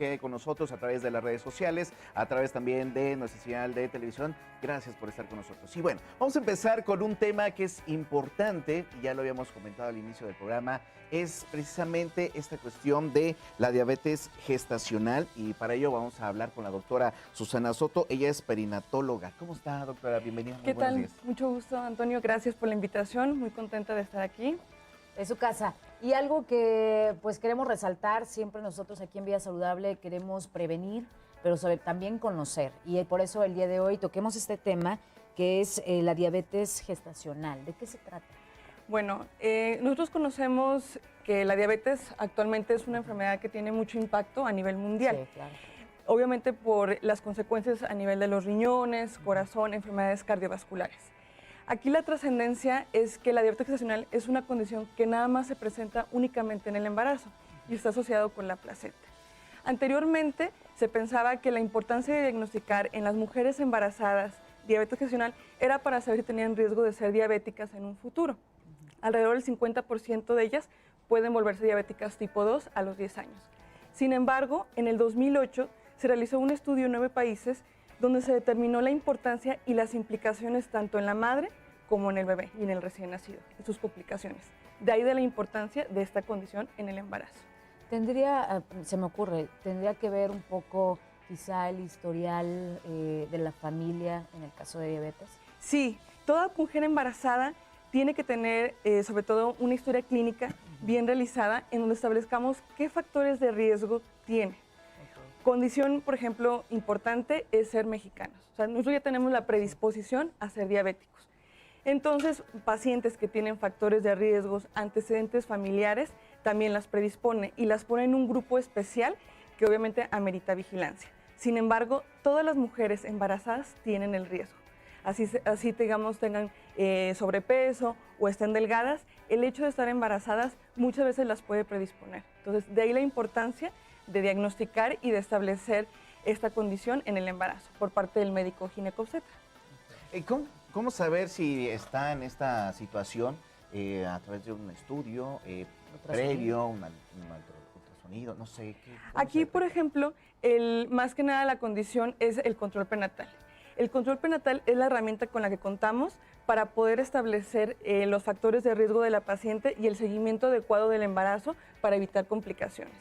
quede con nosotros a través de las redes sociales, a través también de nuestra señal de televisión. Gracias por estar con nosotros. Y bueno, vamos a empezar con un tema que es importante, y ya lo habíamos comentado al inicio del programa, es precisamente esta cuestión de la diabetes gestacional, y para ello vamos a hablar con la doctora Susana Soto. Ella es perinatóloga. ¿Cómo está, doctora? Bienvenida. ¿Qué tal? Mucho gusto, Antonio. Gracias por la invitación. Muy contenta de estar aquí. Es su casa. Y algo que pues queremos resaltar, siempre nosotros aquí en Vida Saludable queremos prevenir, pero también conocer. Y por eso el día de hoy toquemos este tema, que es la diabetes gestacional. ¿De qué se trata? Bueno, nosotros conocemos que la diabetes actualmente es una enfermedad que tiene mucho impacto a nivel mundial. Sí, claro. Obviamente por las consecuencias a nivel de los riñones, corazón, enfermedades cardiovasculares. Aquí la trascendencia es que la diabetes gestacional es una condición que nada más se presenta únicamente en el embarazo y está asociado con la placenta. Anteriormente se pensaba que la importancia de diagnosticar en las mujeres embarazadas diabetes gestacional era para saber si tenían riesgo de ser diabéticas en un futuro. Alrededor del 50% de ellas pueden volverse diabéticas tipo 2 a los 10 años. Sin embargo, en el 2008 se realizó un estudio en 9 países donde se determinó la importancia y las implicaciones tanto en la madre como en el bebé y en el recién nacido, en sus complicaciones. De ahí de la importancia de esta condición en el embarazo. Se me ocurre, tendría que ver un poco quizá el historial de la familia en el caso de diabetes. Sí, toda mujer embarazada tiene que tener sobre todo una historia clínica bien realizada en donde establezcamos qué factores de riesgo tiene. Condición, por ejemplo, importante es ser mexicanos. O sea, nosotros ya tenemos la predisposición a ser diabéticos. Entonces, pacientes que tienen factores de riesgos, antecedentes familiares, también las predispone y las pone en un grupo especial que obviamente amerita vigilancia. Sin embargo, todas las mujeres embarazadas tienen el riesgo. Así digamos, tengan sobrepeso o estén delgadas, el hecho de estar embarazadas muchas veces las puede predisponer. Entonces, de ahí la importancia de diagnosticar y de establecer esta condición en el embarazo por parte del médico ginecobstetra. ¿Cómo saber si está en esta situación a través de un estudio previo, un ultrasonido, no sé? Aquí, por ejemplo, más que nada la condición es el control prenatal. El control prenatal es la herramienta con la que contamos para poder establecer los factores de riesgo de la paciente y el seguimiento adecuado del embarazo para evitar complicaciones.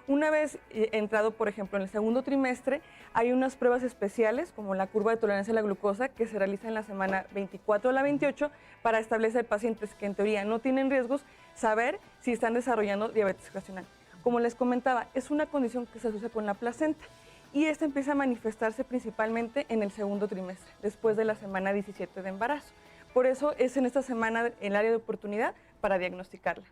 Una vez entrado, por ejemplo, en el segundo trimestre, hay unas pruebas especiales, como la curva de tolerancia a la glucosa, que se realiza en la semana 24 a la 28 para establecer pacientes que en teoría no tienen riesgos, saber si están desarrollando diabetes gestacional. Como les comentaba, es una condición que se asocia con la placenta y esta empieza a manifestarse principalmente en el segundo trimestre, después de la semana 17 de embarazo. Por eso es en esta semana el área de oportunidad para diagnosticarla.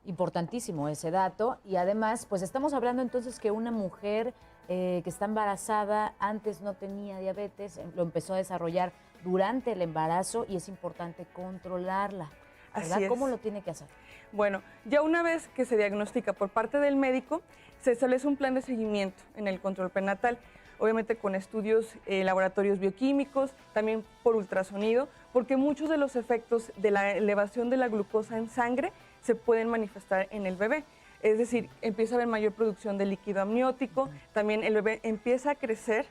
Importantísimo ese dato, y además pues estamos hablando entonces que una mujer que está embarazada antes no tenía diabetes, lo empezó a desarrollar durante el embarazo y es importante controlarla, ¿verdad? Así es. ¿Cómo lo tiene que hacer? Bueno, ya una vez que se diagnostica por parte del médico, se establece un plan de seguimiento en el control prenatal, obviamente con estudios laboratorios bioquímicos, también por ultrasonido, porque muchos de los efectos de la elevación de la glucosa en sangre se pueden manifestar en el bebé. Es decir, empieza a haber mayor producción de líquido amniótico, también el bebé empieza a crecer,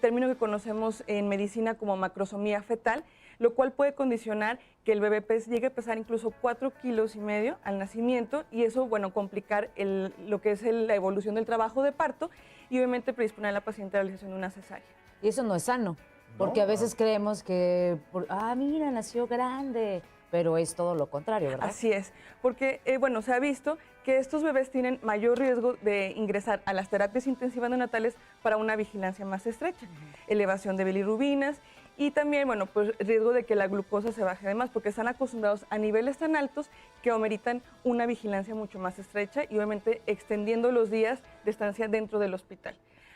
término que conocemos en medicina como macrosomía fetal, lo cual puede condicionar que el bebé llegue a pesar incluso 4,5 kilos al nacimiento y eso, bueno, complicar lo que es la evolución del trabajo de parto y obviamente predisponer a la paciente a la realización de una cesárea. Y eso no es sano, porque a veces creemos que, mira, nació grande, pero es todo lo contrario, ¿verdad? Así es, porque bueno, se ha visto que estos bebés tienen mayor riesgo de ingresar a las terapias intensivas neonatales para una vigilancia más estrecha, elevación de bilirrubinas y también, bueno, pues riesgo de que la glucosa se baje además, porque están acostumbrados a niveles tan altos que ameritan una vigilancia mucho más estrecha y obviamente extendiendo los días de estancia dentro del hospital.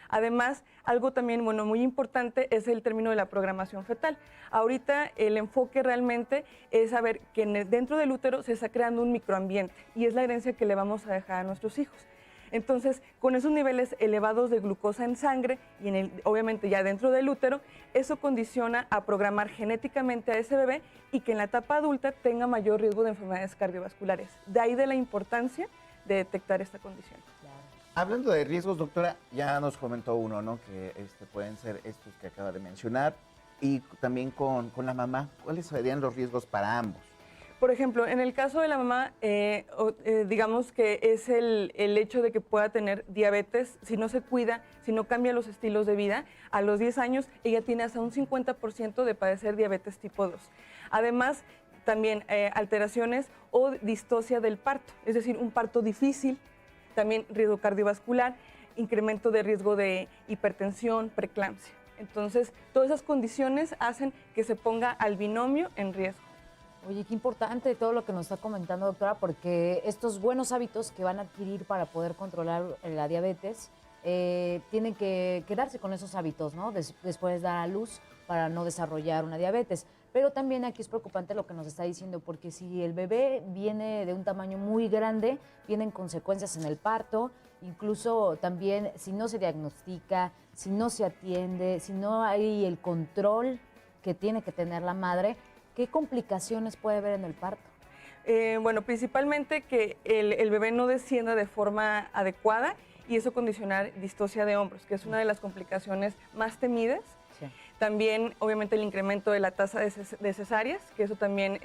Además, algo también muy importante es el término de la programación fetal. Ahorita el enfoque realmente es saber que dentro del útero se está creando un microambiente y es la herencia que le vamos a dejar a nuestros hijos. Entonces, con esos niveles elevados de glucosa en sangre y obviamente ya dentro del útero, eso condiciona a programar genéticamente a ese bebé y que en la etapa adulta tenga mayor riesgo de enfermedades cardiovasculares. De ahí de la importancia de detectar esta condición. Claro. Hablando de riesgos, doctora, ya nos comentó uno, ¿no? Que pueden ser estos que acaba de mencionar. Y también con la mamá, ¿cuáles serían los riesgos para ambos? Por ejemplo, en el caso de la mamá, digamos que es el hecho de que pueda tener diabetes, si no se cuida, si no cambia los estilos de vida, a los 10 años ella tiene hasta un 50% de padecer diabetes tipo 2. Además, también alteraciones o distocia del parto, es decir, un parto difícil, también riesgo cardiovascular, incremento de riesgo de hipertensión, preeclampsia. Entonces, todas esas condiciones hacen que se ponga al binomio en riesgo. Oye, qué importante todo lo que nos está comentando, doctora, porque estos buenos hábitos que van a adquirir para poder controlar la diabetes, tienen que quedarse con esos hábitos, ¿no? Después dar a luz para no desarrollar una diabetes. Pero también aquí es preocupante lo que nos está diciendo, porque si el bebé viene de un tamaño muy grande, vienen consecuencias en el parto, incluso también si no se diagnostica, si no se atiende, si no hay el control que tiene que tener la madre, ¿qué complicaciones puede haber en el parto? Bueno, principalmente que el bebé no descienda de forma adecuada y eso condicionar distocia de hombros, que es una de las complicaciones más temidas. Sí. También, obviamente, el incremento de la tasa de cesáreas, que eso también,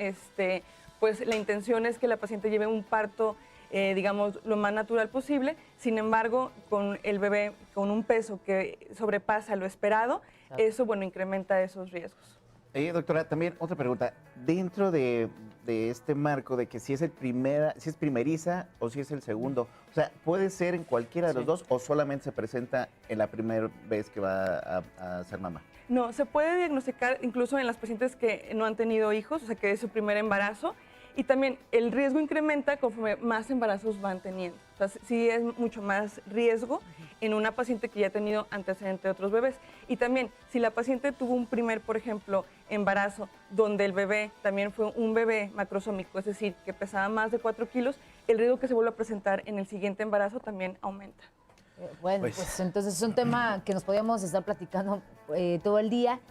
pues la intención es que la paciente lleve un parto, digamos, lo más natural posible. Sin embargo, con el bebé con un peso que sobrepasa lo esperado, Claro. eso, bueno, incrementa esos riesgos. Doctora, también otra pregunta. Dentro de este marco de que si es si es primeriza o si es el segundo, o sea, ¿puede ser en cualquiera de los dos o solamente se presenta en la primera vez que va a ser mamá? No, se puede diagnosticar incluso en las pacientes que no han tenido hijos, o sea, que es su primer embarazo. Y también el riesgo incrementa conforme más embarazos van teniendo. O sea, sí es mucho más riesgo en una paciente que ya ha tenido antecedente de otros bebés. Y también, si la paciente tuvo un primer, por ejemplo, embarazo, donde el bebé también fue un bebé macrosómico, es decir, que pesaba más de 4 kilos, el riesgo que se vuelva a presentar en el siguiente embarazo también aumenta. Bueno, pues entonces es un tema que nos podíamos estar platicando todo el día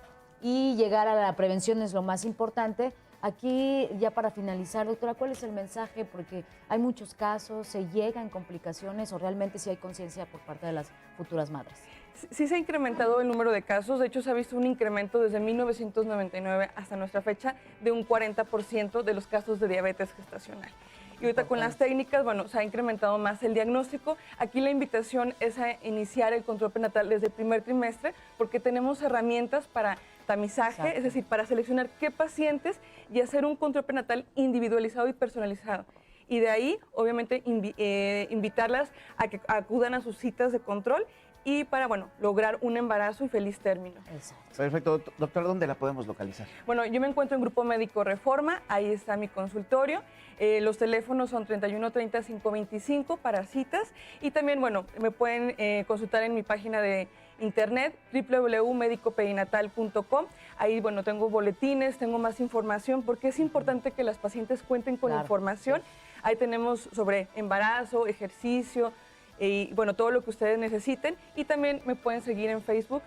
y llegar a la prevención es lo más importante. Aquí, ya para finalizar, doctora, ¿cuál es el mensaje? Porque hay muchos casos, se llegan complicaciones o realmente sí hay conciencia por parte de las futuras madres. Sí se ha incrementado el número de casos, de hecho se ha visto un incremento desde 1999 hasta nuestra fecha de un 40% de los casos de diabetes gestacional. Y ahorita con las técnicas, bueno, se ha incrementado más el diagnóstico. Aquí la invitación es a iniciar el control prenatal desde el primer trimestre porque tenemos herramientas para tamizaje, Exacto. es decir, para seleccionar qué pacientes y hacer un control prenatal individualizado y personalizado. Y de ahí, obviamente, invitarlas a que acudan a sus citas de control y para, bueno, lograr un embarazo y feliz término. Exacto. Perfecto. Doctora, ¿dónde la podemos localizar? Bueno, yo me encuentro en Grupo Médico Reforma, ahí está mi consultorio. Los teléfonos son 31 30 525 para citas y también, bueno, me pueden consultar en mi página de internet www.medicoperinatal.com. Ahí, bueno, tengo boletines, tengo más información porque es importante que las pacientes cuenten con Claro, información. sí. Ahí tenemos sobre embarazo, ejercicio, y bueno, todo lo que ustedes necesiten. Y también me pueden seguir en Facebook,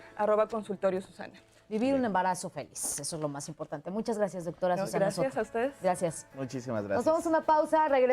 @consultoriosusana. Vivir un embarazo feliz, eso es lo más importante. Muchas gracias, doctora No, Susana gracias Soto. a ustedes. Gracias. Muchísimas Nos gracias. tomamos una pausa, regresamos.